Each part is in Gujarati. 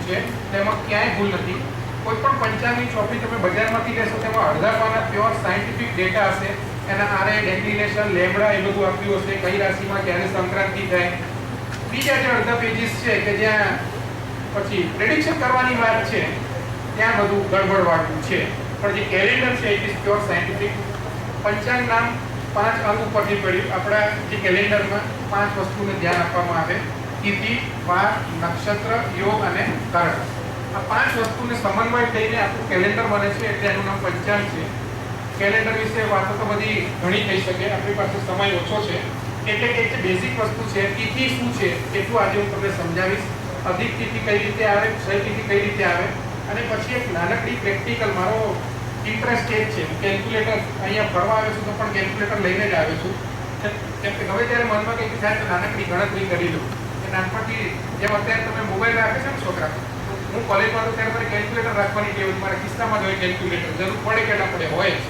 છે, તેમાં ક્યાંય ભૂલ નથી. કોઈ પણ પંચાંગની ચોપડી તમે બજારમાંથી લેશો તેમાં અડધા પાના પ્યોર સાયન્ટિફિક ડેટા હશે, એના આરએ ડેક્લિનેશન લેમ્બડા એ બધું આપ્યું હશે, કઈ રાશિમાં ક્યારે સંક્રાંતિ થાય. બીજા જે અડધા પેજીસ છે કે જ્યાં પછી પ્રેડિક્શન કરવાની વાત છે ત્યાં બધું ગડબડવાળું છે. પણ જે કેલેન્ડર છે ઇટ ઇઝ પ્યોર સાયન્ટિફિક. પંચાંગ નામ 5 અંક ઉપરથી પડ્યું. આપણા જે કેલેન્ડરમાં 5 વસ્તુને ધ્યાન આપવામાં આવે: તિથિ, વાર, નક્ષત્ર, યોગ અને કરણ. આ 5 વસ્તુને સમન્વય થઈને આપણું કેલેન્ડર બને છે, એટલે એનું નામ પંચાંગ છે. કેલેન્ડર વિશે વાતો તો બધી ઘણી થઈ શકે, આપણી પાસે સમય ઓછો છે, એટલે કે જે બેઝિક વસ્તુ છે તિથિ શું છે એટલું આજે હું તમને સમજાવીશ. અધિક તિથિ કઈ રીતે આવે, ક્ષય તિથિ કઈ રીતે આવે, અને પછી એક નાનકડી પ્રેક્ટિકલ. મારો ઇન્ટરેસ્ટ એ છે, કેલ્ક્યુલેટર અહીંયા ફરવા આવે છું તો પણ કેલ્ક્યુલેટર લઈને જ આવે છું, કેમ કે હવે ત્યારે મનમાં કંઈક થાય તો નાનકડી ગણતરી કરી લઉં. કે નાનપણથી જેમ અત્યારે તમે મોબાઈલ રાખે છે ને છોકરા, હું કોલેજમાં હતો ત્યારે મારે કેલ્ક્યુલેટર રાખવાની ટેવ હતી. મારા ખિસ્સામાં જ હોય કેલ્ક્યુલેટર, જરૂર પડે કે ના પડે હોય જ.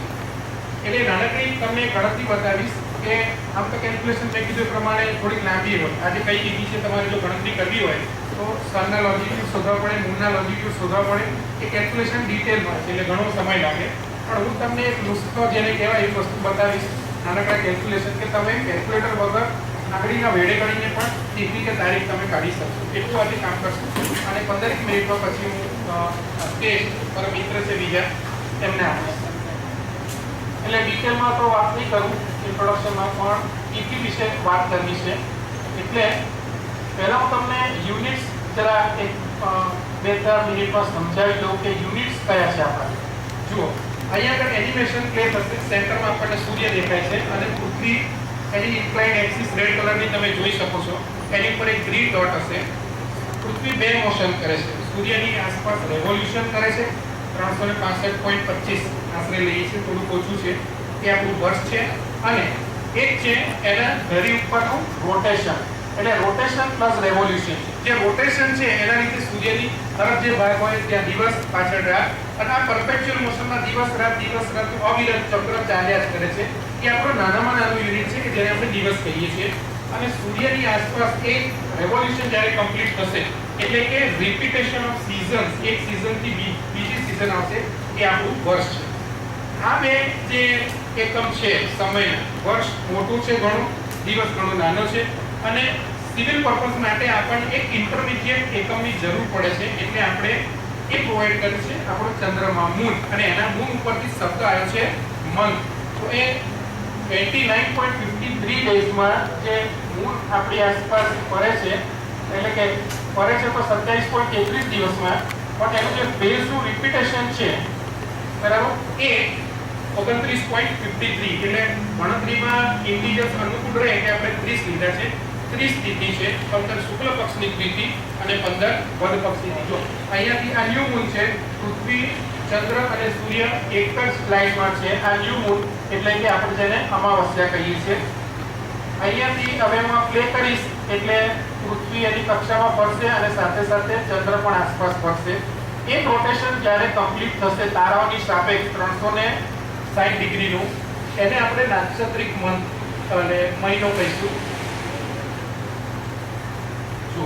એટલે નાનકડી તમને ગણતરી બતાવીશ કે આમ તો કેલ્ક્યુલેશન મેં કીધું પ્રમાણે થોડીક લાંબી હોય. આજે કઈ તિથિ છે તમારે જો ગણતરી કરવી હોય તો સનના લોજીટ્યુડ શોધવા પડે, મૂનના લોજીટ્યુડ શોધવા પડે. એ કેલ્ક્યુલેશન ડિટેલમાં છે એટલે ઘણો સમય લાગે. પણ હું તમને એક નુસ્ખો જેને કહેવાય એ વસ્તુ બતાવીશ, નાનકડા કેલ્ક્યુલેશન, કે તમે કેલ્ક્યુલેટર વગર આંગળીના વેડે કરીને પણ તિથિ કે તારીખ તમે કાઢી શકશો. એટલું આજે કામ કરશું. અને 15 મિનિટમાં પછી હું સ્ટેજ પર મિત્ર છે બીજા એમને આપીશ. એટલે ડિટેલમાં તો વાત નહીં કરું, ઇન્ટ્રોડક્શનમાં પણ તિથિ વિશે વાત કરવી છે. એટલે પહેલા હું તમને યુનિટ્સ જરા એક 2-3 મિનિટમાં સમજાવી દઉં કે યુનિટ્સ કયા છે આપણા. જુઓ, અહીંયા આગળ એનિમેશન પ્લે થશે. સેન્ટરમાં આપણને સૂર્ય દેખાય છે અને પૃથ્વી એની ઇન્ક્લાઇન્ડ એક્સિસ રેડ કલરની તમે જોઈ શકો છો. એની ઉપર એક ગ્રીન ડોટ હશે. પૃથ્વી 2 મોશન કરે છે. સૂર્યની આસપાસ રેવોલ્યુશન કરે છે 365.25 આશરે લઈએ છે, થોડું ઓછું છે, એ આપણું વર્ષ છે. અને એક છે એના ધરી ઉપરનું રોટેશન, એટલે રોટેશન પ્લસ રેવોલ્યુશન. જે રોટેશન છે એના લીધે સૂર્યની તરફ જે ભાગ હોય ત્યાં દિવસ પાછળ રાત, અને આ પરપેચ્યુઅલ મોશનમાં દિવસ રાત અવિરત ચક્ર ચાલ્યા જ કરે છે. એ આપણો નાનામાં નાનું યુનિટ છે કે જેને આપણે દિવસ કહીએ છીએ. અને સૂર્યની આસપાસ એક રેવોલ્યુશન જ્યારે કમ્પ્લીટ થશે એટલે કે રિપીટેશન ઓફ સીઝન્સ, એક સીઝનથી બીજી સીઝન આવશે, એ આપણું વર્ષ છે. આ બે જે એકમ છે સમયના, વર્ષ મોટું છે ઘણું, દિવસ ઘણો નાનો છે. અને સિવિલ પર્પઝ માટે આપણને એક ઇન્ટરમીડિયેટ એકમની જરૂર પડે છે, એટલે આપણે એ પ્રોવાઈડ કરે છે આપણો ચંદ્રમા મૂન. અને એના મૂન ઉપરથી શબ્દ આવ્યો છે મંથ. તો એ 29.53 ડેઝમાં જે મૂન આપણી આસપાસ ફરે છે, એટલે કે ફરે છે તો 27.33 દિવસમાં, પણ એનું જે ફેઝનું રિપીટેશન છે બરાબર એ 29.53, એટલે ગણતરીમાં ઇન્ટીજર્સ અનુકૂળ રહે એટલે આપણે 30 લીધા છે. 30 તિથિ છે, 15 શુક્લ પક્ષની તિથિ અને 15 વદ પક્ષની તિથિ. જો અહીંયાથી આ ન્યૂ મૂન છે, પૃથ્વી, ચંદ્ર અને સૂર્ય એક જ લાઈનમાં છે. આ ન્યૂ મૂન એટલે કે આપણે જેને અમાવસ્યા કહીએ છીએ. અહીંયાથી હવે હું પ્લે કરીશ એટલે પૃથ્વી એની કક્ષામાં ફરશે અને સાથે સાથે ચંદ્ર પણ આસપાસ ફરશે. એક રોટેશન જ્યારે કમ્પ્લીટ થશે તારાઓની સાપેક્ષ 360 ડિગ્રીનું, એને આપણે નાક્ષત્રિક મંથ એટલે મહિનો કહીશું. જો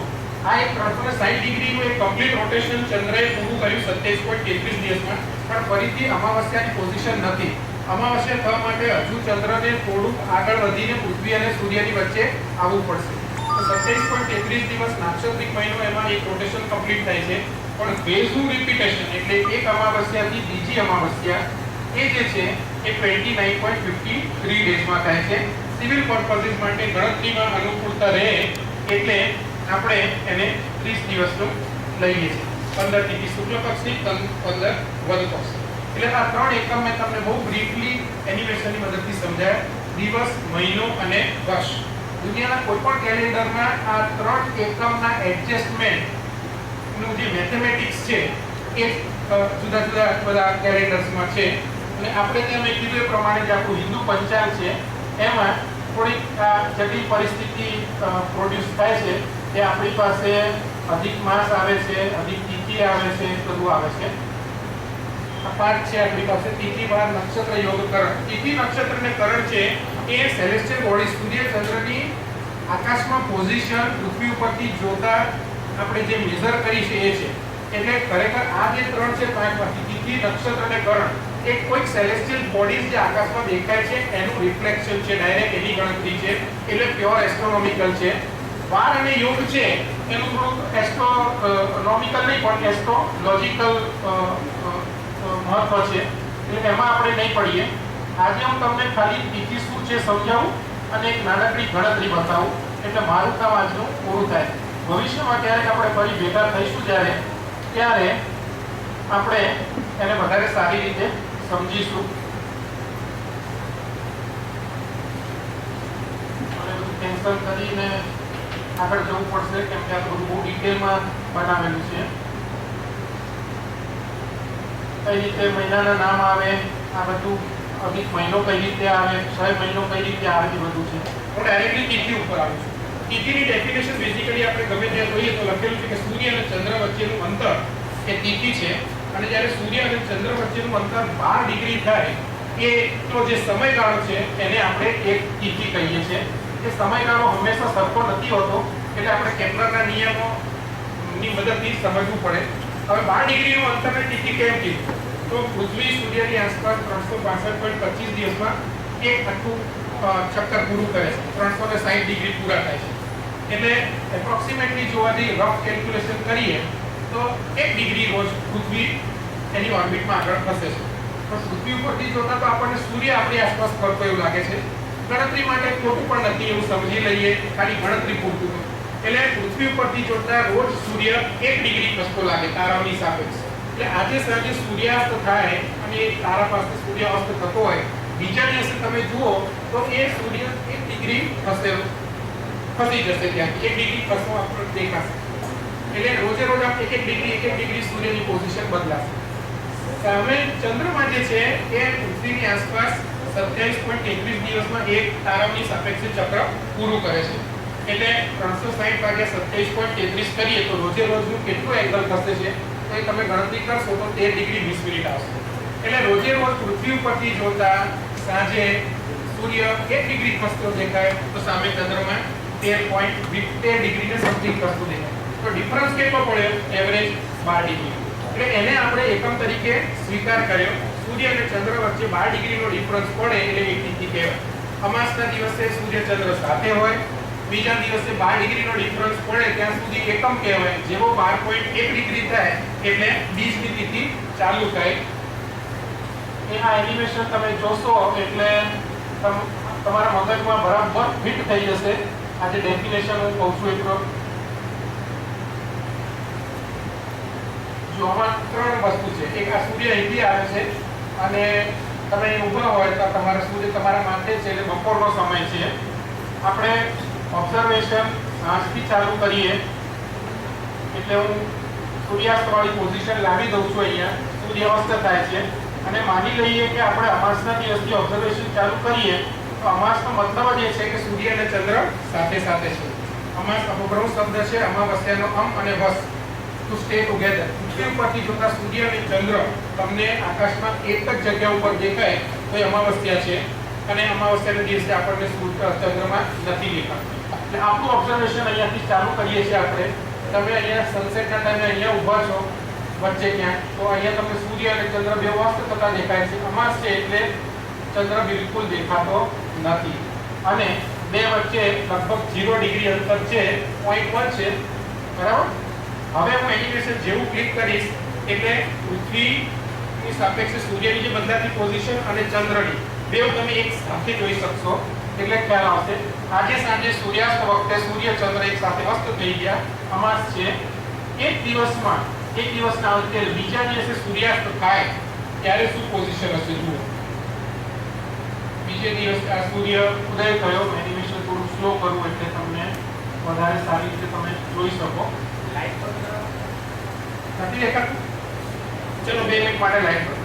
આ એક 360 ડિગ્રીનું એક કમ્પ્લીટ રોટેશન ચંદ્રએ પૂરું કર્યું 27.33 દિવસમાં. પણ ફરીથી અમાવસ્યાની પોઝિશન નથી. અમાવસ્યા થવા માટે હજુ ચંદ્રને થોડુંક આગળ વધીને પૃથ્વી અને સૂર્યની વચ્ચે આવવું પડશે. તો 27.33 દિવસ નાક્ષત્રિક મહિનો, એમાં એક રોટેશન કમ્પ્લીટ થાય છે. પણ ફેઝનું રિપીટેશન એટલે એક અમાવસ્યાથી બીજી અમાવસ્યા એ જે છે એ 29.53 ડેઝમાં થાય છે. સિવિલ પર્પઝિસ માટે ગણતરીમાં અનુકૂળતા રહે એટલે આપણે એને 30 દિવસનું લઈએ છીએ. 15 તિથિ શુક્લ પક્ષની, 15 વદ પક્ષ. એટલે આ 3 એકમ મેં તમને બહુ બ્રીફલી એનિમેશનની મદદથી સમજાયા: દિવસ, મહિનો અને વર્ષ. દુનિયાના કોઈ પણ કેલેન્ડરમાં આ 3 એકમના એડજસ્ટમેન્ટનું જે મેથેમેટિક્સ છે એ જુદા જુદા બધા કેલેન્ડર્સમાં છે. અને આપણે ત્યાં મેં કીધું એ પ્રમાણે જે આપણું હિન્દુ પંચાંગ છે એમાં થોડીક જટિલ પરિસ્થિતિ પ્રોડ્યુસ થાય છે કે આપણી પાસે અધિક માસ આવે છે, અધિક તિથિ આવે છે, બધું આવે છે. આ પાઠ છે આપણી પાસે તિથિ, વાર, નક્ષત્ર, યોગ, કરણ. તિથિ, નક્ષત્ર અને કરણ છે એ સેલેસ્ટિયલ બોડી, સૂર્ય ચંદ્રની આકાશમાં પોઝિશન પૃથ્વી ઉપરથી જોતા આપણે જે મેઝર કરી છે એ છે. એટલે ખરેખર આ જે ત્રણ છે પાંચમાંથી તિથિ, નક્ષત્ર અને કરણ એ કોઈક સેલેસ્ટિયલ બોડીઝ જે આકાશમાં દેખાય છે એનું રિફ્લેક્શન છે, ડાયરેક્ટ એની ગણતરી છે, એટલે પ્યોર એસ્ટ્રોનોમિકલ છે. વાર અને યોગ છે એનું થોડું એસ્ટ્રોનોમિકલ નહીં પણ એસ્ટ્રોલોજિકલ મહત્વ છે, એટલે એમાં આપણે નહીં પડીએ. આજે હું તમને ખાલી તિથિ શું છે સમજાવું અને એક નાનકડી ગણતરી બતાવું, એટલે મારું કામ આજનું પૂરું થાય. ભવિષ્યમાં ક્યારેક આપણે ફરી ભેગા થઈશું ત્યારે આપણે એને વધારે સારી રીતે સમજીશું. કેન્સલ કરીને આગળ જવું પડશે કેમ કે આ થોડું બહુ ડિટેલમાં બનાવેલું છે. કઈ રીતે મહિનાના નામ આવે, આ બધું અધિક મહિનો કઈ રીતે આવે, 6 મહિનો કઈ રીતે આવે, એ બધું છે. હું ડાયરેક્ટલી તિથિ ઉપર આવું છું. તિથિની ડેફિનેશન બેઝિકલી આપણે ગમે ત્યાં જોઈએ તો લખેલું છે કે સૂર્ય અને ચંદ્ર વચ્ચેનું અંતર એ તિથિ છે, અને જ્યારે સૂર્ય અને ચંદ્ર વચ્ચેનું અંતર 12 ડિગ્રી થાય એ તો જે સમયગાળો છે એને આપણે એક તિથિ કહીએ છીએ. એ સમયગાળો હંમેશા સરખો નથી હોતો, એટલે આપણે કેપ્લરના નિયમોની મદદથી સમજવું પડે. હવે 12 ડિગ્રીનું અંતરને તિથિ કેમ કીધું? તો પૃથ્વી સૂર્યની આસપાસ 365.25 દિવસમાં એક આખું ચક્કર પૂરું કરે છે, 360 ડિગ્રી પૂરા થાય છે. એટલે એપ્રોક્સિમેટલી જોવા જઈએ, રફ કેલ્ક્યુલેશન કરીએ તો 1 ડિગ્રી રોજ પૃથ્વી એની ઓર્બિટમાં આગળ ખસે છે. પણ પૃથ્વી ઉપરથી જોતા તો આપણને સૂર્ય આપણી આસપાસ ફરતો એવું લાગે છે. ગણતરી માટે ખોટું પણ નથી એવું સમજી લઈએ, ખાલી ગણતરી પૂરતું. એટલે પૃથ્વી ઉપરથી જોતા રોજ સૂર્ય 1 ડિગ્રી ખસતો લાગે તારાઓની સાપેક્ષે. એટલે આજે સાંજે સૂર્યાસ્ત થાય અને એ તારા પાસે સૂર્યાસ્ત થતો હોય, બીજા દિવસે તમે જુઓ તો એ સૂર્ય 1 ડિગ્રી ખસી જશે, ત્યાં 1 ડિગ્રી ખસતો આપણને દેખાશે. એટલે રોજે રોજ આપણે 1 ડિગ્રી સૂર્યની પોઝિશન બદલાશે. સામે ચંદ્રમાં જે છે એ પૃથ્વીની આસપાસ 27.33 દિવસમાં એક તારાઓની સાપેક્ષે ચક્ર પૂરું કરે છે. એટલે 360 ભાગ્યા 27.33 કરીએ તો રોજે રોજનું કેટલું એંગલ થશે છે તો એ તમે ગણતરી કરશો તો 13 ડિગ્રી 20 મિનિટ આવશે. એટલે રોજે રોજ પૃથ્વી ઉપરથી જોતા સાંજે સૂર્ય 1 ડિગ્રી ખસતો દેખાય તો સામે ચંદ્રમાં 13.72 ડિગ્રીને સમથિંગ ખસતો દેખાય. તો ડિફરન્સ કેટલો પડ્યો? Average 12 degree. એટલે એને આપણે એકમ તરીકે સ્વીકાર કર્યો. સૂર્ય અને ચંદ્ર વચ્ચે 12 ડિગ્રીનો ડિફરન્સ પડે એટલે એક તિથિ કહેવાય. અમાસના દિવસે સૂર્ય ચંદ્ર સાથે હોય, બીજા દિવસે 12 ડિગ્રીનો ડિફરન્સ પડે ત્યાં સુધી એકમ કહેવાય. જેવો 12.1 ડિગ્રી થાય એટલે બીજની તિથિ ચાલુ થાય. આ એનિમેશન તમે જોશો એટલે તમારા મગજમાં બરાબર ફિટ થઈ જશે. આ જે ડેફિનેશન હું કહું છું એટલો જો આમાં 3 વસ્તુ છે. એક આ સૂર્ય અહીંથી આવે છે અને તમે ઊભા હોય તો તમારા સૂર્ય તમારા માથે છે એટલે બપોરનો સમય છે. આપણે ઓબ્ઝર્વેશન આજથી ચાલુ કરીએ એટલે હું સૂર્યાસ્ત વાળી પોઝિશન લાવી દઉં છું. અહીંયા સૂર્યાસ્ત થાય છે અને માની લઈએ કે આપણે અમાસના દિવસથી ઓબ્ઝર્વેશન ચાલુ કરીએ તો અમાસનો મતલબ જ એ છે કે સૂર્ય અને ચંદ્ર સાથે સાથે છે. અમાસ અપભ્રંશ શબ્દ છે, અમાવસ્યાનો અને વસ ટુ સ્ટે ટુગેધર. પૃથ્વી ઉપરથી જોતા સૂર્ય અને ચંદ્ર તમને આકાશમાં એક જ જગ્યા ઉપર દેખાય તો એ અમાવસ્યા છે, અને અમાવસ્યાના દિવસે આપણને ચંદ્રમાં નથી દેખાતું. એટલે આપણું ઓબ્ઝર્વેશન અહીંયાથી ચાલુ કરીએ છીએ આપણે. તમે અહીંયા સનસેટના ટાઈમે અહીંયા ઊભા છો વચ્ચે ક્યાંક તો અહીંયા તમને સૂર્ય અને ચંદ્ર બે અસ્ત થતા દેખાય છે. અમાસ છે એટલે ચંદ્ર બિલકુલ દેખાતો નથી, અને બે વચ્ચે લગભગ 0 ડિગ્રી અંતર છે, 0.1 છે, બરાબર. હવે હું એનિમેશન જેવું ક્લિક કરીશ એટલે પૃથ્વીની સાપેક્ષે સૂર્યની જે બદલાતી પોઝિશન અને ચંદ્રની બેવ તમે એક સાથે જોઈ શકશો એટલે ખ્યાલ આવશે. આજે સાંજે સૂર્યાસ્ત વખતે સૂર્ય ચંદ્ર એક સાથે અસ્ત થઈ ગયા, અમાસ છે. એક દિવસના અંતે બીજા દિવસે સૂર્યાસ્ત થાય ત્યારે શું પોઝિશન હશે જુઓ. બીજે દિવસે આ સૂર્ય ઉદય થયો. એનિમેશન થોડું સ્લો કરવું એટલે તમને વધારે સારી રીતે તમે જોઈ શકો. લાઈટ પર નથી દેખાતું? ચલો 2 મિનિટ માટે લાઈટ પર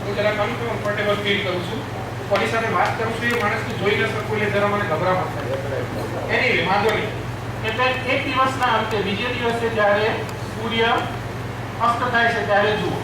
હું જરા કમ્ફર્ટેબલ ફીલ કરું છું. કોની સાથે વાત કરું છું એ માણસને જોઈ ન શકું એટલે જરા મને ગભરામણ થાય. એનીવે વાંધો નહીં. એટલે એક દિવસના અંતે બીજે દિવસે જ્યારે સૂર્ય અસ્ત થાય છે ત્યારે જુઓ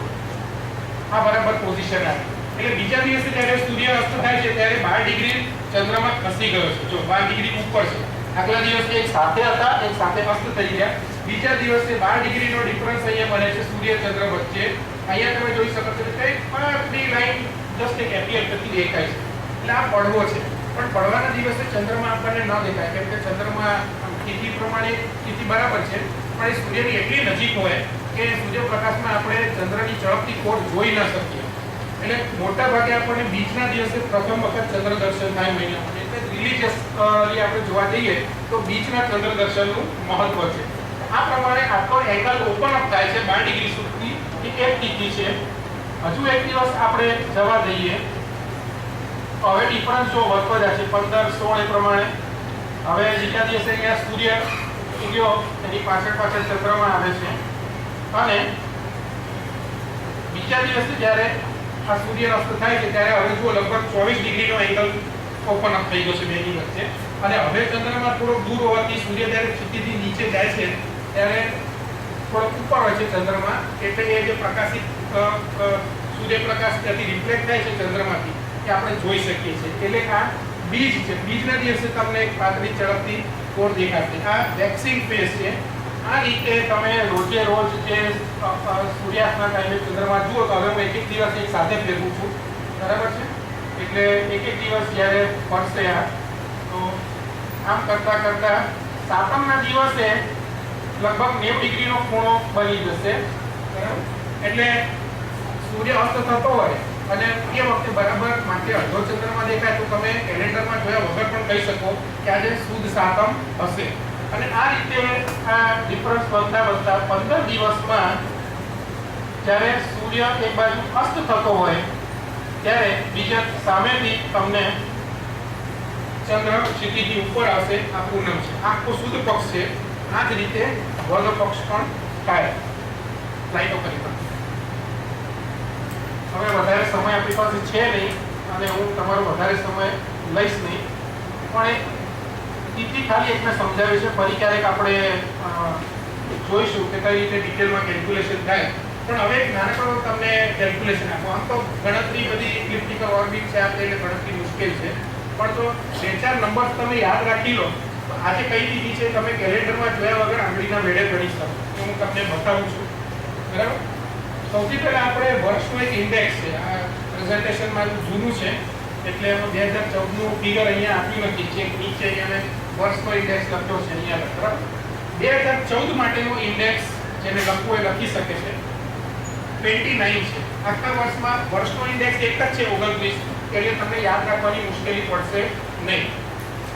આ બરાબર પોઝિશન આવી. એટલે બીજા દિવસે જ્યારે સૂર્ય અસ્ત થાય છે ત્યારે 12 ડિગ્રી ચંદ્રમાં ખસી ગયો છે. જો 12 ડિગ્રી ઉપર છે આગલા દિવસે એક સાથે હતા, એક સાથે અસ્ત થઈ ગયા. બીજા દિવસે 12 ડિગ્રીનો ડિફરન્સ અહીંયા બને છે સૂર્ય ચંદ્ર વચ્ચે. અહીંયા તમે જોઈ શકો છો કે પાતળી લાઈન જસ્ટ એક એપિયર થતી દેખાય છે, એટલે આ પડવો છે. પણ પડવાના દિવસે ચંદ્રમાં આપણને ન દેખાય, કેમ કે ચંદ્રમાં તિથિ પ્રમાણે તિથિ બરાબર છે, પણ એ સૂર્યની એટલી નજીક હોય કે સૂર્યપ્રકાશમાં આપણે ચંદ્રની ચળકતી કોર જોઈ ન શકીએ. એટલે મોટા ભાગે આપણને બીજના દિવસે પ્રથમ વખત ચંદ્ર દર્શન થાય મહિનામાં. એટલે રિલીજિયસલી આપણે જોવા જઈએ તો બીજના ચંદ્ર દર્શનનું મહત્વ છે. આ પ્રમાણે આખો એંગલ ઓપન અપ થાય છે 12 ડિગ્રી સુધી. એક તિથિ છે. હજુ એક દિવસ આપણે જવા દઈએ. હવે ડિફરન્સ જો વધતો જાય છે 15 16 એ પ્રમાણે. હવે બીજા દિવસે અહીંયા સૂર્ય ઉગ્યો, એની પાછળ ચંદ્રમાં આવે છે, અને બીજા દિવસે જ્યારે આ સૂર્ય અસ્ત થાય છે ત્યારે હવે જો લગભગ 24 ડિગ્રીનો એંગલ ઓપન અપ થઈ ગયો છે બેની વચ્ચે. અને હવે ચંદ્રમાં થોડોક દૂર હોવાથી સૂર્ય જ્યારે ક્ષિતિજથી નીચે જાય છે ત્યારે થોડોક ઉપર હોય છે ચંદ્રમાં, એટલે એ જે પ્રકાશિત સૂર્યપ્રકાશ ત્યાંથી રિફ્લેક્ટ થાય છે ચંદ્રમાંથી એ આપણે જોઈ શકીએ છીએ. એટલે આ બીજ છે. બીજના દિવસે તમને એક પાતળી ચળકતી કોર દેખાશે. આ વેક્સિંગ ફેઝ છે. આ રીતે તમે રોજે રોજ જે સૂર્યાસ્તના ટાઈમે ચંદ્રમાં જુઓ તો હવે હું એક દિવસ એક સાથે ફેરવું છું, બરાબર છે? એટલે એક દિવસ જ્યારે પડશે આ, તો આમ કરતા કરતા સાતમના દિવસે લગભગ 90 ડિગ્રીનો ખૂણો બની જશે, બરાબર? એટલે સૂર્ય અસ્ત થતો હોય અને એ વખતે બરાબર માટે અડધો ચંદ્રમાં દેખાય તો તમે કેલેન્ડરમાં જોયા વગર પણ કહી શકો કે આજે સુદ સાતમ હશે. અને આ રીતે આ ડિફરન્સ બનતા 15 દિવસમાં જ્યારે સૂર્ય એક બાજુ અસ્ત થતો હોય ત્યારે બીજા સામેથી તમને ચંદ્ર ક્ષિતિજની ઉપર આવશે. આ પૂનમ છે, આખો સુદ પક્ષ છે. આ જ રીતે વર્ગ પક્ષ પણ થાય. લાઈટો કરી પણ હવે વધારે સમય આપણી પાસે છે નહીં અને હું તમારો વધારે સમય લઈશ નહીં, પણ તિથિ ખાલી એકને સમજાવી છે. ફરી ક્યારેક આપણે જોઈશું કે કઈ રીતે ડિટેલમાં કેલ્ક્યુલેશન થાય. પણ હવે એક નાનકડો તમને કેલ્ક્યુલેશન આપો. આમ તો ગણતરી બધી ઇલિપ્ટિકલ ઓર્બિટ છે આપણે એટલે ગણતરી મુશ્કેલ છે, પણ તો 2-4 નંબર તમે યાદ રાખી લો તો આજે કઈ તિથિ છે તમે કેલેન્ડરમાં જોયા વગર આંગળીના વેઢે ગણી શકો. હું તમને બતાવું છું, બરાબર? સૌથી પહેલા આપણે વર્ષનો એક ઇન્ડેક્સ છે. આ પ્રેઝન્ટેશનમાં જૂનું છે એટલે એમાં 2014નું ફિગર અહીંયા આપ્યું નથી. જે નીચે અહીંયા વર્ષનો ઇન્ડેક્સ લખ્યો છે અહીંયા, બરાબર? 2014 માટેનો ઇન્ડેક્સ જેને લખવું એ લખી શકે છે. 29 છે. આખા વર્ષમાં વર્ષનો ઇન્ડેક્સ એક જ છે 29, એટલે તમને યાદ રાખવાની મુશ્કેલી પડશે નહીં.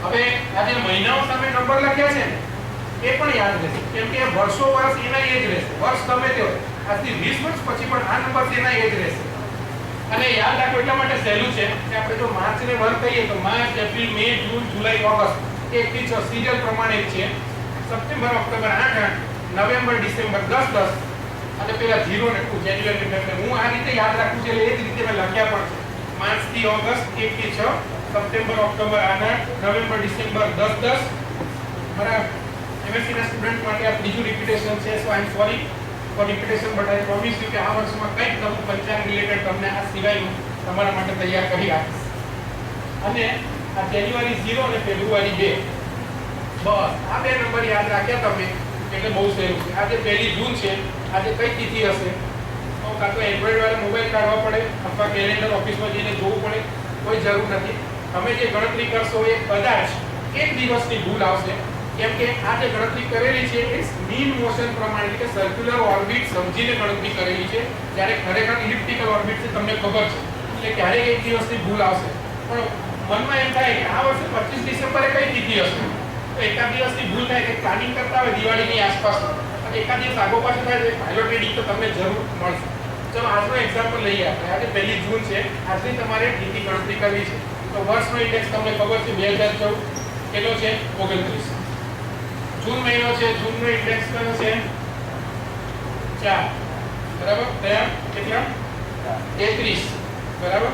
હવે આ જે મહિનાઓ સામે નંબર લખ્યા છે ને એ પણ યાદ રહેશે, કેમ કે વર્ષો વર્ષ એના એ જ રહેશે. વર્ષ ગમે તે હોય, આજથી 20 વર્ષ પછી પણ આ નંબર તેના એ જ રહેશે. અને યાદ રાખો એટલા માટે સહેલું છે કે આપણે જો માર્ચને વર કહીએ તો માર્ચ, એપ્રિલ, મે, જૂન, જુલાઈ, ઓગસ્ટ એ એકથી 6 સિરિયલ પ્રમાણે છે. સપ્ટેમ્બર, ઓક્ટોબર 8-8, નવેમ્બર, ડિસેમ્બર 10-10 અને પેલા 0 ને 2 જાન્યુઆરી, ફેબ્રુઆરી. હું આ રીતે યાદ રાખું છું એટલે એ જ રીતે મેં લખ્યા પણ છે. માર્ચ થી ઓગસ્ટ 1 થી 6, સપ્ટેમ્બર, ઓક્ટોબર 8-8, નવેમ્બર, ડિસેમ્બર 10-10. મારા એમએસસી ના સ્ટુડન્ટ માટે આ ત્રીજું રિપીટેશન છે, so I am sorry for repetition, but I promise you કે આ વર્ષમાં કંઈક નવું પંચાંગ રિલેટેડ તમને આ સિવાયનું તમારા માટે તૈયાર કરી આપીશ. અને આ જાન્યુઆરી 0 અને ફેબ્રુઆરી 2, બસ આ બે નંબર યાદ રાખ્યા તમે એટલે બહુ સહેલું છે. આજે 1 જૂન છે, આજે કઈ તિથિ હશે તો કાં તો એન્ડ્રોઈડ વાળા મોબાઈલ કાઢવા પડે અથવા કેલેન્ડર ઓફિસમાં જઈને જોવું પડે, કોઈ જરૂર નથી. તમે જે ગણતરી કરશો એ કદાચ એક દિવસની ભૂલ આવશે, કેમ કે આ જે ગણતરી કરેલી છે એ મીન મોશન પ્રમાણે કે સર્ક્યુલર ઓર્બિટ સમજીને ગણતરી કરેલી છે, જ્યારે ખરેખર ઇલિપ્ટિકલ ઓર્બિટ છે તમને ખબર છે, એટલે ક્યારેક એક દિવસની ભૂલ આવશે. પણ મનમાં એમ થાય કે આ વર્ષે 25 ડિસેમ્બરે કઈ તિથિ હશે, તો એકાદ દિવસની ભૂલ થાય કે પ્લાનિંગ કરતા હોય દિવાળીની આસપાસ અને એકાદ દિવસ આગો પાછો થાય તો પાયલોટ રેડી તો તમને જરૂર મળશે. ચલો આજનો એક્ઝામ્પલ લઈએ આપણે. આજે 1 જૂન છે, આજની તમારે તિથિ ગણતરી કરવી છે. તો વર્ષનો ઇન્ડેક્સ તમને ખબર છે 2014 કેટલો છે 29. જૂન મહિનો છે, જૂનનો ઇન્ડેક્સ કયો છે 4, બરાબર? કયા કેટલા 33, બરાબર?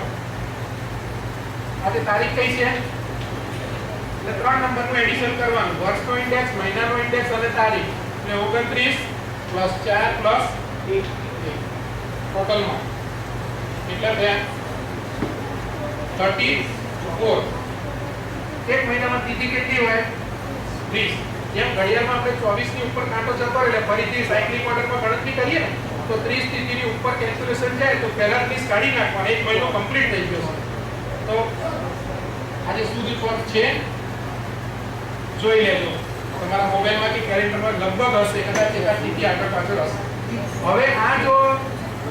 આજે તારીખ કઈ છે એટલે 3 નંબરનું એડિશન કરવાનું. વર્ષનો ઇન્ડેક્સ, મહિનાનો ઇન્ડેક્સ અને તારીખ એટલે 29 + 4 + 1 ટોટલમાં કેટલા થયા 34. એક મહિનામાં તિથિ કેટલી હોય 30. જેમ ઘડિયાળમાં આપણે 24 ની ઉપર કાંટો જતો એટલે ફરીથી સાયકલિક ઓર્ડરમાં ગણતરી કરીએ ને તો 30 સ્થિતિની ઉપર કેલ્ક્યુલેશન જાય તો પહેલા 30 કાઢી નાખવાના. એક મહિનો કમ્પ્લીટ થઈ ગયો છે. તો આજે શુદ્ધ પક્ષ છે જોઈ લેજો. તમારા મોબાઈલમાંથી કેલેન્ડરમાં લગભગ હશે, કદાચ એકાદ તિથિ આગળ પાછળ હશે. હવે આ જો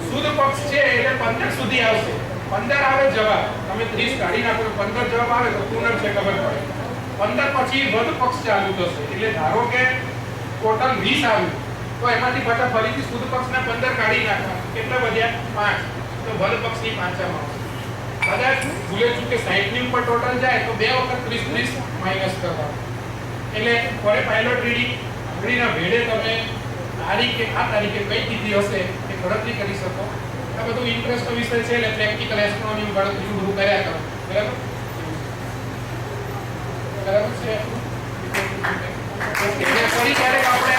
શુદ્ધ પક્ષ છે એટલે 15 સુધી આવશે. 15 આવે જવાબ, તમે 30 કાઢી નાખો તો 15 જવાબ આવે તો પૂર્ણ છે ખબર પડે. 15 પછી વધ પક્ષ ચાલુ થશે. એટલે ધારો કે ટોટલ 20 આવ્યું તો એમાંથી પાછા ફરીથી શુદ્ધ પક્ષના 15 કાઢી નાખવા. કેટલા વધ્યા? 5. તો વધ પક્ષની પાંચમાં આવશે. કદાચ ભૂલે ચૂકે 60 ની ઉપર ટોટલ જાય તો બે વખત 30 માઈનસ કરવાનું. એટલે ફોર પાયલોટ રીડિંગ ઘડીના ભેડે તમે તારીખે આ તારીખે કઈ તિથિ હશે એ ગણતરી કરી શકો. આ બધું ઇન્ટરેસ્ટનો વિષય છે એટલે પ્રેક્ટિકલ એસ્ટ્રોનોમી ગણતરી બધું કર્યા કરો. બરાબર બરાબર છે. ઓકે ફરી ક્યારેક આપણે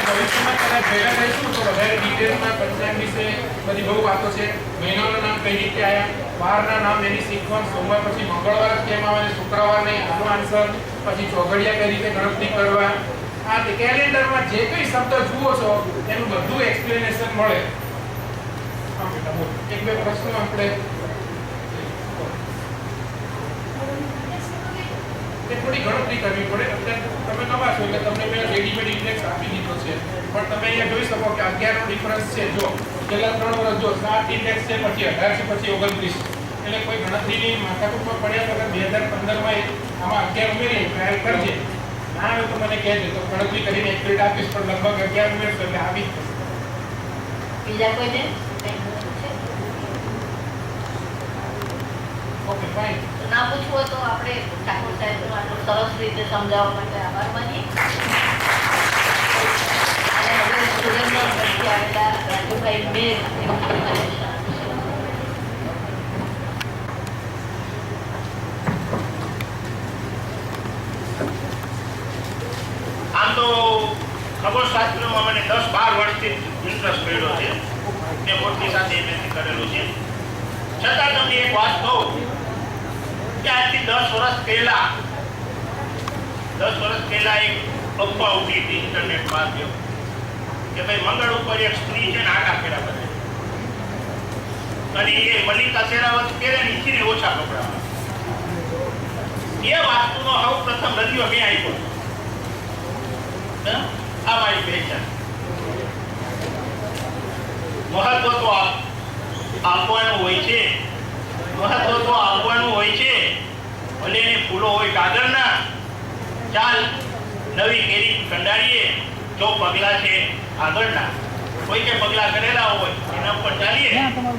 ભવિષ્યમાં કદાચ ભેગા થઈશું તો વધારે ડિટેલમાં પંચાંગ વિશે બધી બહુ વાતો છે. મહિનાના નામ કઈ રીતે આવ્યા, વારના નામ, એની સિક્વન્સ, સોમવાર પછી મંગળવાર કેમ આવે, શુક્રવાર નહીં આનો આન્સર, પછી ચોઘડિયા કઈ રીતે ગણતરી કરવા, આ કેલેન્ડરમાં જે કઈ શબ્દ જુઓ છો એનું બધું એક્સપ્લેનેશન મળે. એક બે પ્રશ્નો આપણે થોડી ગણતરી કરવી પડે. અત્યારે તમે નવા છો એટલે તમને મેં રેડીમેડ ઇન્ડેક્સ આપી દીધો છે, પણ તમે અહીંયા જોઈ શકો કે 11 નો ડિફરન્સ છે. જો છેલ્લા 3 વર્ષ જો 7 ઇન્ડેક્સ છે, પછી 18 છે, પછી 29. એટલે કોઈ ગણતરીની માથાકૂટમાં પડ્યા વગર 2015 માં આમાં 11 ઉમેરી ટ્રાયલ કરજે. ના આવે તો મને કહેજે, તો ગણતરી કરીને એક ક્રેડિટ આપીશ. પણ લગભગ 11 ઉમેરશો એટલે આવી જ થશે. બીજા કોઈને ઓકે ફાઇન. ના પૂછવું હોય તો આપણે ઠાકોર સાહેબનું આટલું સરસ રીતે સમજાવવા માટે આભાર માનીએ. અને હવે સુરેન્દ્રનગરથી આવેલા રાજુભાઈ મેર આમ તો ખગોળશાસ્ત્રમાં મને 10-12 વર્ષથી ઇન્ટરેસ્ટ પડ્યો છે. મેં મોટી સાથે એમએસસી કરેલું છે. છતાં તમને એક વાત કહું કે આજથી 10 વર્ષ પહેલા એક અફવા ઉઠી હતી ઇન્ટરનેટ માધ્યમ કે ભાઈ મંગળ ઉપર એક સ્ત્રી છે ને આડા ફેરા બને અને એ મલ્લિકા શેરાવત પહેરે નીચે ઓછા કપડા. એ વાસ્તુનો સૌ પ્રથમ રદિયો મેં આપ્યો. આ મારી પહેચાન. મહત્વ તો આપવાનું હોય છે, ભલે એને ફૂલો હોય કાગળના. ચાલ નવી કેરી કંડાળીએ, જો પગલા છે આગળના, કોઈ કે પગલા કરેલા હોય એના ઉપર ચાલીએ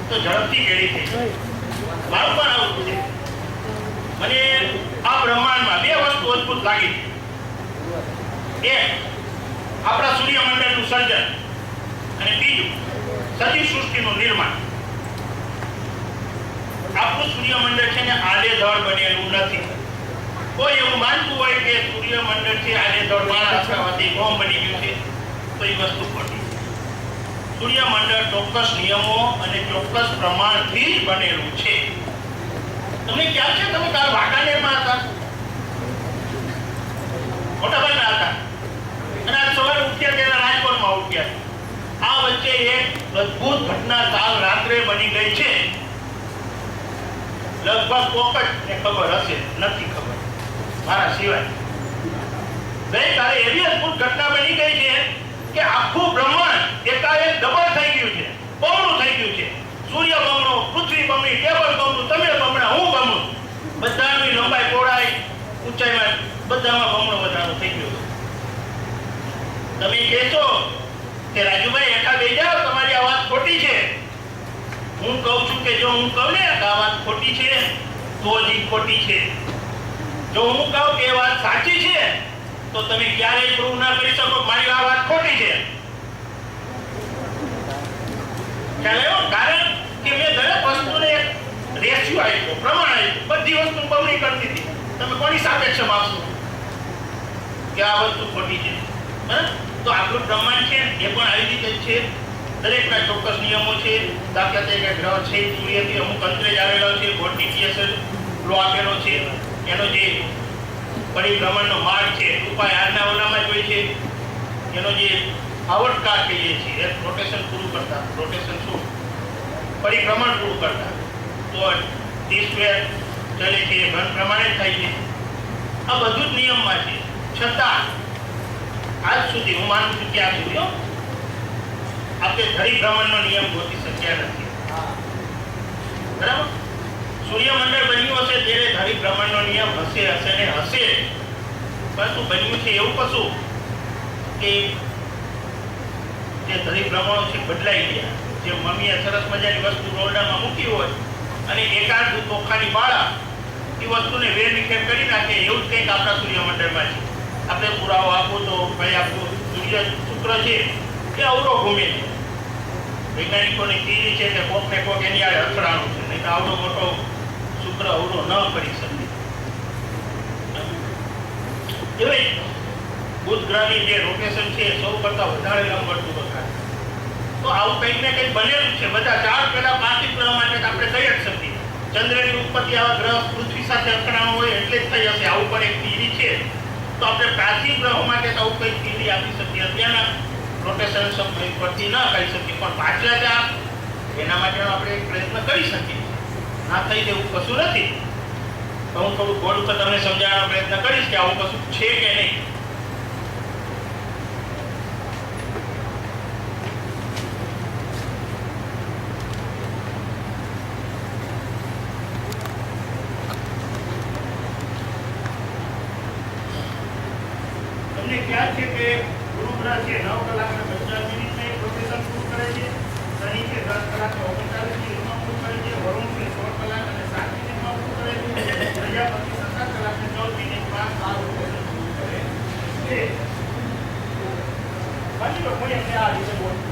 તો ઝડપથી કેરી થઈ જાય. મારું પણ આવું છે. મને આ બ્રહ્માંડમાં બે વસ્તુ અદ્ભુત લાગી. એક આપણા સૂર્યમંડળનું સર્જન અને બીજું સજી સૃષ્ટિનું નિર્માણ. આપણું સૂર્યમંડળ છે ને આડેધડ બનેલું નથી. કોઈ એવું માનતું હોય કે સૂર્યમંડળ છે આડેધડ માણસ થવાથી બોમ્બ બની ગયું છે તો એ વસ્તુ ખોટી. સૂર્યમંડળ ચોક્કસ નિયમો અને ચોક્કસ પ્રમાણથી જ બનેલું છે. તમને ખ્યાલ છે, તમે કાલ વાંકાનેરમાં હતા, મોટાભાગના હતા, અને આજ સવારે ઉઠ્યા ત્યારે રાજકોટમાં ઉઠ્યા. આ વચ્ચે એક અદ્ભુત ઘટના કાલ રાત્રે બની ગઈ છે. લગભગ પોકટને ખબર હશે, નથી ખબર મારા સિવાય. ગઈકાલે એવી અદ્ભુત ઘટના બની ગઈ છે કે આખું બ્રહ્માંડ એકાએક ડબલ થઈ ગયું છે, બમણું થઈ ગયું છે. સૂર્ય બમણો, પૃથ્વી બમણી, ટેબલ બમણું, તમે બમણા, હું બમણું. બધાની લંબાઈ, પહોળાઈ, ઊંચાઈમાં બધામાં બમણો વધારો થઈ ગયો છે. તમે કહેશો કે રાજુભાઈ એકા બેસી જાઓ, તમારી આ વાત ખોટી છે. હું કહું છું કે જો હું કહું ને કે આ વાત ખોટી છે તો જ ખોટી છે. જો હું કહું કે એ વાત સાચી છે તો તમે ક્યારેય પ્રૂવ ના કરી શકો મારી આ વાત ખોટી છે. કારણ કે મેં દરેક વસ્તુને એક રેશિયો આપ્યો, પ્રમાણ આપ્યું. બધી વસ્તુ બમણી કરતી હતી. તમે કોની સાપેક્ષે માપશો કે આ વસ્તુ ખોટી છે? તો આપણું બ્રહ્માંડ છે એ પણ આવી રીતે જ છે. દરેકના ચોક્કસ નિયમો છે. દાખલા તરીકે ગ્રહ છે, સૂર્યથી અમુક અંતરે જ આવેલો છે, ગોળ ટીટીએસ લો આપેલો છે. એનો જે પરિભ્રમણનો માર્ગ છે 2πr ઓલામાં જોઈએ છે એનો જે આવર્તકાળ કહીએ છીએ એ રોટેશન પૂરું કરતા રોટેશન શું પરિભ્રમણ પૂરું કરતા તો t² ચાલે છે એ ઘન પ્રમાણે થાય છે આ બધું જ નિયમમાં છે છતાં આજ સુધી હું માનું છું ત્યાં સુધી આપણે ધરીભ્રમણનો નિયમ ગોતી શક્યા નથી બરાબર સૂર્યમંડળ બન્યું હશે ત્યારે ધરીભ્રમણનો નિયમ હશે ને હશે પરંતુ બન્યું છે એવું કશું કે જે ધરીભ્રમણો છે બદલાઈ ગયા જે મમ્મીએ સરસ મજાની વસ્તુ રોલડામાં મૂકી હોય અને એકાદ તોખાની બાળા એ વસ્તુને વેરવિખેર કરી નાખે એવું જ કંઈક આપણા સૂર્યમંડળમાં છે આપણે પુરાવો આપો તો ભાઈ આપણું સૂર્ય શુક્ર છે એ અવરો ઘૂમે છે વૈજ્ઞાનિકોની થિયરી છે કે કોક ને કોક એની આડે અથડાણું છે નહીં તો આવડો મોટો શુક્ર અવરો ન કરી શકે એવી બુધ ગ્રહની જે રોટેશન છે સૌ કરતા વધારે લંબવર્તું બતાવે તો આવું કંઈક ને કંઈક બનેલું છે બધા 4 પેલા 5 ગ્રહ માટે આપણે કહી જ શકીએ ચંદ્રની ઉત્પત્તિ આવા ગ્રહ પૃથ્વી સાથે અથડાણું હોય એટલે જ થઈ હશે આવું પણ એક થિયરી છે તો આપણે પ્રાચીન ગ્રહો માટે તો આવું કંઈક થિયરી આપી શકીએ અત્યારના રોટેશન સમય પરથી ન કહી શકીએ પણ પાછલા ચાર એના માટેનો આપણે એક પ્રયત્ન કરી શકીએ ના થઈ તેવું કશું નથી તો હું થોડું ગોળ ઉપર તમને સમજાવવાનો પ્રયત્ન કરીશ કે આવું કશું છે કે નહીં તમને ખ્યાલ છે કે ગુરુ ગ્રહ છે 9 કલાકના 50 મિનિટને રોટેશન પૂરું કરે છે શનિ છે 10 કલાકના 39 મિનિટમાં પૂરું કરે છે વરુણ છે 16 કલાક અને 7 મિનિટમાં પૂરું કરે છે પ્રજાપતિ 17 કલાકને 14 મિનિટમાં આ રોટેશન પૂરું કરે છે બાકી તો કોઈ આપણે આ રીતે બોલતું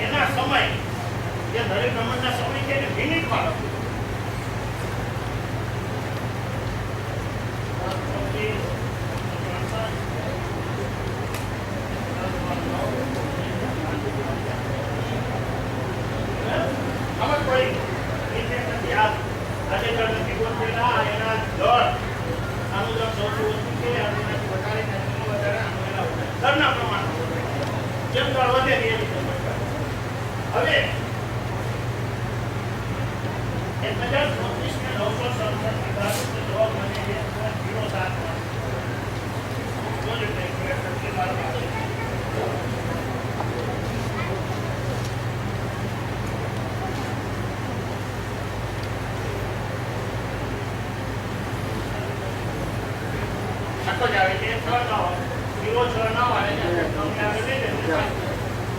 એના સમય જે દરેક ભ્રમણના સમય છે ને મિનિટમાં લખું દરના પ્રમાણ જેમ દળ વધે એ રીતે હવે 1034 ને 967 ધાતુ કે જવાબ મને 07 જોજો કે કેટલી વાર આવે આટલો જ આવે છે 6 ના હોય 06 ના આવે છે તમને આવે છે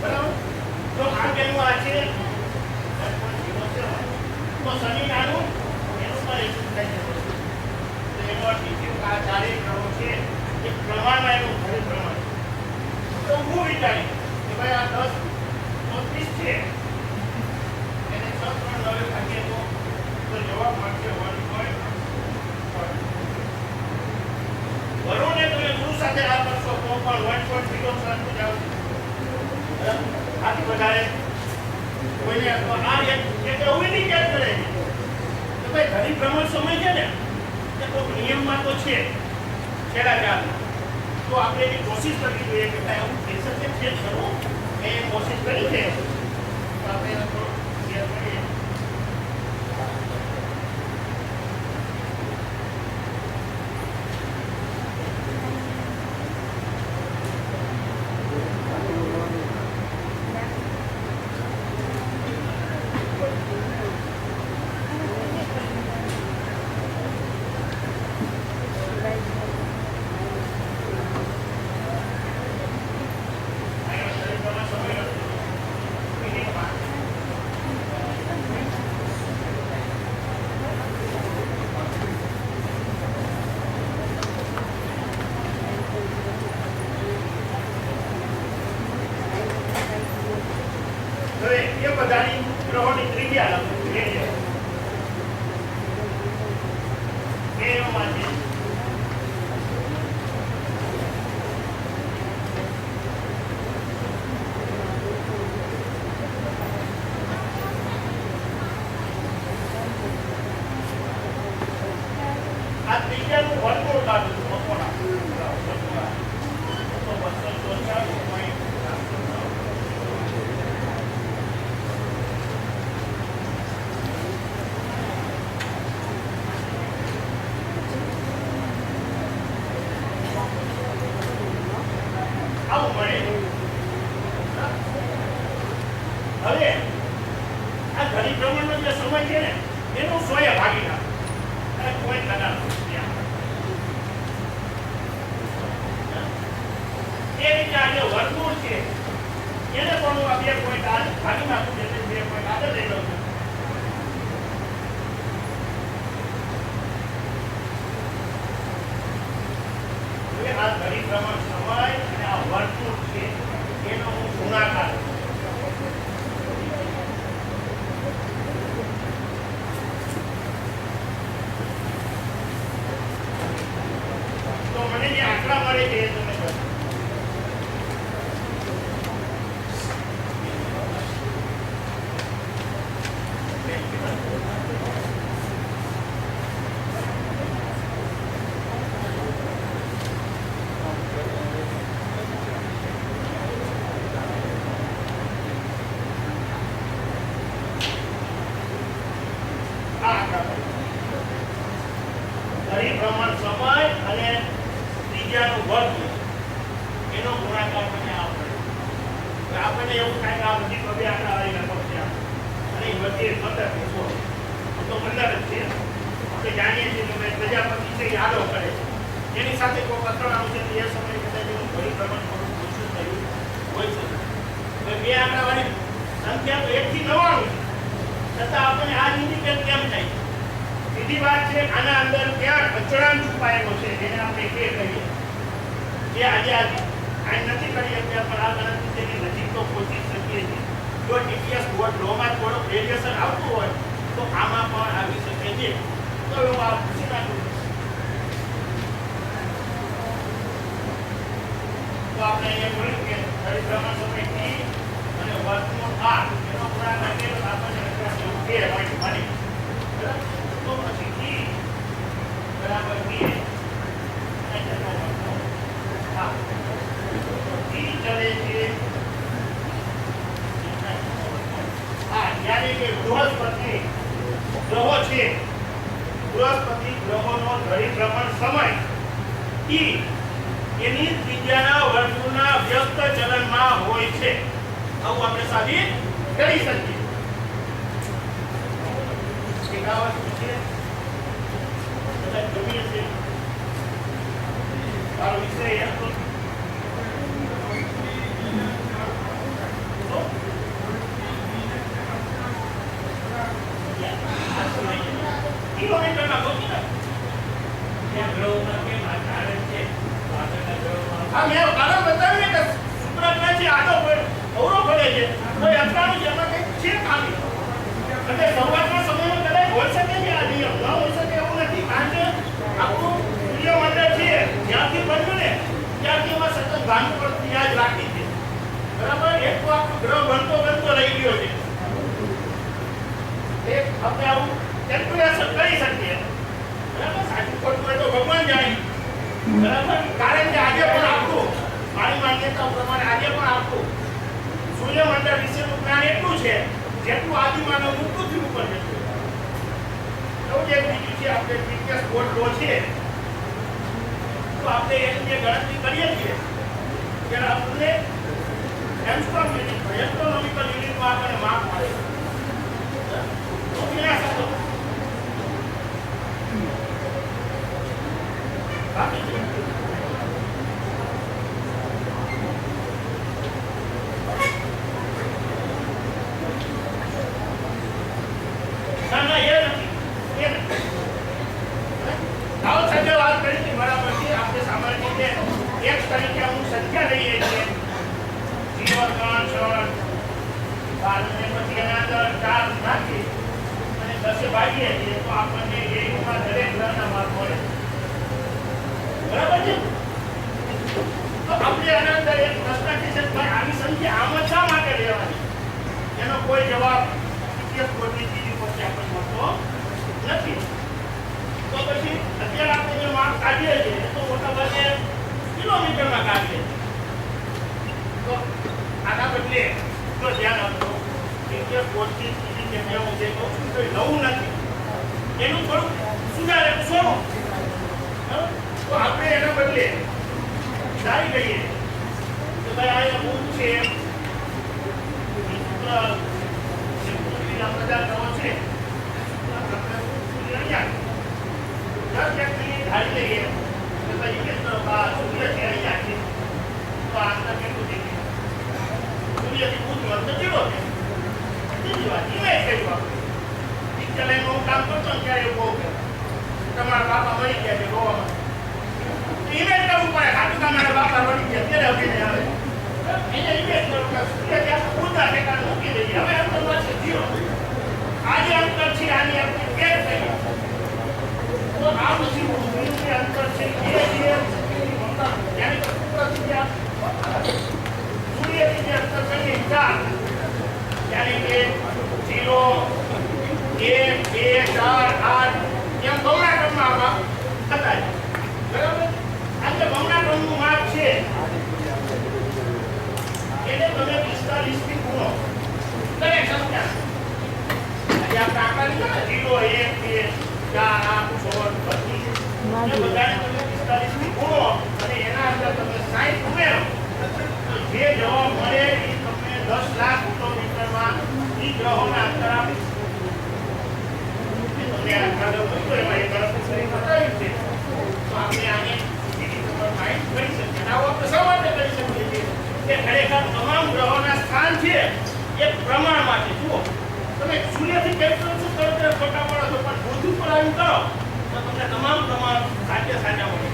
બરાબર તો આ કેનું આ છે 1.07 તો શનિ નાનું એનું પર એક થાય છે તો એનો અર્થ એ કે આ ચારે ગ્રહો છે એક પ્રમાણમાં એનું ઘરે પ્રમાણ તો હું વિચારી કે ભાઈ આ 10 30 છે એને 6 3 9 ભાગીએ તો જવાબ મળશે 1.5 વરુણને તમે ગુરુ સાથે આ કરશો તો પણ 1.07 જ આવશે આથી વધારે કોઈને તો આ એક એવું નહીં કે કરે તો ભાઈ ઘણી ભ્રમણ સમય છે ને કે કોઈ નિયમમાં તો છે છેલ્લા ચાર તો આપણે એની કોશિશ કરવી જોઈએ કે ભાઈ આવું થઈ શકે છે ખરું એ કોશિશ કરી છે તો આપણે એનો થોડો શેર કરીએ એમાં છે આ ત્રીજાનું વર્તુળ કાઢું છું બપોરા તો 244.8 આવું મળે. હવે આ ઘડી પ્રમાણનો જે સમય છે ને એનું 100 એ ભાગી નાખો અને કોઈ લગાડો એ રીતે આ જે વર્તુળ છે એને પણ હું આ 2 પોઈન્ટ આ ભાગી નાખું એટલે 2 પોઈન્ટ આગળ લઈ લઉં છું. હવે આ ઘડી પ્રમાણ સમય અને આ વર્તુળ છે એનો હું ગુણાકાર તો મને જે આંકડા મળે છે એ તમે કહો. ઘડી પ્રમાણ સમય અને ત્રીજાનું વર્તુળ એનો ગુણાકાર મને આપે. આપણને એવું થાય કે આ બધી બબે આંકડા વાળી રકમ છે અને એ બધી 15 પૂછો તો 15 જ છે. આપણે જાણીએ છીએ કે ભાઈ પ્રજાપતિ છે એ આડો કરે છે એની સાથે કોઈ પત્રણ આવશે તો એ સમયે કદાચ એનું ઘડી પ્રમાણ થોડું ઓછું થયું હોય શકે. હવે બે આંકડા વાળી સંખ્યા તો 1 થી 99 છે છતાં આપણને આ ઇન્ડિકેટ કેમ થાય? બીજી વાત છે આના અંદર ક્યાં અચળાંક છુપાયેલો છે જેને આપણે કે કહીએ જે આજે આ નથી કરી શકતા પણ આ ગણતરી તેની નજીક તો પહોંચી શકીએ છીએ. જો ટીપીએસ બોર્ડ લોમાં થોડો વેરિએશન આવતું હોય તો આમાં પણ આવી શકે છે. તો હું આ પૂછી નાખું તો આપણે અહીંયા જોયું કે ઘડી પ્રમાણ સમય t અને વર્ગમૂળ r એનો ગુણાકાર કર્યો તો આપણને કે મળી બરાબર. તો પછી t બરાબર 2 અને તેનો વર્ગમૂળ હા t ચલે છે હા યાને કે બૃહસ્પતિ ગ્રહો છે બૃહસ્પતિ ગ્રહોનો ઘડી પ્રમાણ સમય t એની ત્રિજ્યાના વર્તુળના વ્યસ્ત ચલનમાં હોય છે. આવું આપણે સાબિત કરી શકીએ. શિખાવત છે બધા જોઈએ છે આ વિષય હતો કિલોમીટરના ગોતી ના ગ્રહોમાં કે કારણ છે આગળના ગ્રહોમાં આ મેં કારણ બતાવ્યું કે શુક્રગ્રહથી આડો અવરો પડે છે તો યાત્રાનું જેમાં કંઈક છે ખામી અને શરૂઆતના સમયમાં કદાચ હોઈ શકે છે આ નિયમ ન હોઈ શકે એવું નથી. કારણ કે આપણું સૂર્યમંડળ છે જ્યાંથી બન્યું ને ત્યાંથી એમાં સતત ભાંગ પડતી યાદ રાખી છે બરાબર. એક તો આપણો ગ્રહ બનતો રહી ગયો છે એક આપણે આવું કેલ્ક્યુલેશન કરી શકીએ બરાબર. સાચું ખોટું હોય તો ભગવાન જાણે બરાબર. કારણ કે આજે પણ આપણું મારી માન્યતા પ્રમાણે આજે પણ આપણું સૂર્યમંડળ વિશેનું જ્ઞાન એટલું છે જેટલું આદિમાનવનું પૃથ્વી ઉપર છે. એવું જે બીજું છે આપણે ટીપીએસ બોર્ડ લો છે તો આપણે એની જે ગણતરી કરીએ છીએ ત્યારે આપણને એંગસ્ટ્રોમ યુનિટ એસ્ટ્રોનોમિકલ યુનિટમાં આપણને માપ મળે તો એના સાથે બાકી ભાગીએ છીએ તો આપણને એ એમાં દરેક ગ્રહના માર્ક મળે. બરાબર છે? તો આપણે આના અંદર એક પ્રશ્ન છે કે ભાઈ આની સંખ્યા આમાં શા માટે લેવાની? એનો કોઈ જવાબ ઇતિહાસ બોર્ડની ચીજ પરથી આપણને મળતો નથી. તો પછી અત્યારે આપણે જે માર્ક કાઢીએ છીએ તો મોટા ભાગે કિલોમીટરમાં કાઢીએ છીએ. તો આના બદલે જો ધ્યાન આપજો ઇતિહાસ બોર્ડની ચીજ જે મેં જે કહું છું તો નવું નથી, એનું થોડું સુધારેલું સ્વરૂપ. તો આપણે એના બદલે ધારી લઈએ કે ભાઈ આ મૂળ છે બધા ગ્રહો છે ધારી લઈએ કે ભાઈ એક તરફ આ સૂર્ય છે અહીંયા છે તો આના કેટલું દેખે સૂર્યથી બુધ મળતો કેવો છે બીજી વાત ઇમેજ કર્યું આપણે પિક્ચર લાઈન હું કામ કરતો ને ત્યારે એવું બહુ કે તમારા બાપા મરી ગયા છે ગોવામાં ઇમેજ કરવું પડે ખાતું તમારા બાપા મરી ગયા ત્યારે અભિનય આવે એને ઇમેજ કરવું કે સૂર્ય ત્યાં બુધના ઠેકાણે મૂકી દઈએ હવે અંતર મળશે 0 આજે અંતર છે આની આપણે કેર થઈ તો આ પછી પૃથ્વીનું અંતર છે એ જે યાની કે સૂર્યથી જે અંતર કરીએ 4 યાની કે 0 1 2 4 8 એમ બમણા ક્રમમાં થતા જાય. બરાબર? આજે બમણા ક્રમનું માપ છે એને તમે 45 થી ગુણો દરેક સંખ્યા આજે આપણે આંકડા લીધા ને 0 1 2 4 8 16 32 એ બધાને તમે 45 થી ગુણો અને એના અંદર તમે 60 ઉમેરો તો જે જવાબ મળે એ તમને 10 લાખ કિલોમીટરમાં ઈ ગ્રહોના અંતર આપે. તમને આ કાગળ મૂક્યો એમાં એક ગણતરી બતાવી છે તો આપણે આને સીધી તમાર માઇન્ડ કરી શકીએ. આવો આપણે શા માટે કરી શકીએ છીએ કે ખરેખર તમામ ગ્રહોના સ્થાન છે એ પ્રમાણમાં છે. જુઓ તમે સૂર્યથી કેટલું શું કરો ત્યારે ખોટા પડો છો પણ પૃથ્વી ઉપર આવીને કરો તો તમને તમામ પ્રમાણ સાચા મળે.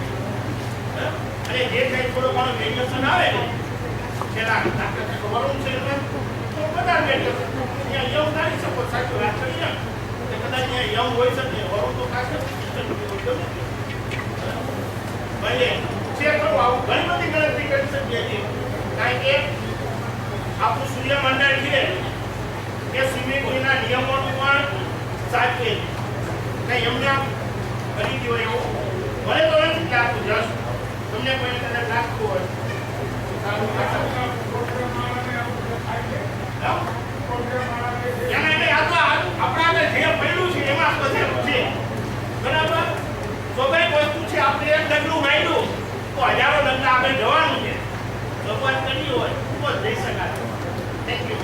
અને જે કંઈ થોડો ઘણો વેરિએશન આવે ને છેલ્લા વરુણ છે તો બધા વેરિએશન અહીંયા યમ ધારી શકો સાચું વાત કરી ને કદાચ અહીંયા યમ હોય શકે વરુણ તો ખાસ ભલે છે ખરું આવું ઘણી બધી ગણતરી કરી શકીએ છીએ કારણ કે આપણું સૂર્યમંડળ છે એ સ્વિમિંગના નિયમોનું પણ સાચવે છે એમને કરી દો એવું મને તો નથી લાગતું જશ તમને કોઈ કદાચ લાગતું હોય આપણા જે પડ્યું છે એમાં બધેલું છે. બરાબર? સ્વાભાવિક વસ્તુ છે આપણે એક ડગલું માંડ્યું તો હજારો ડગલા આગળ જવાનું છે. શરૂઆત કરવી હોય તો જઈ શકાય. Thank you.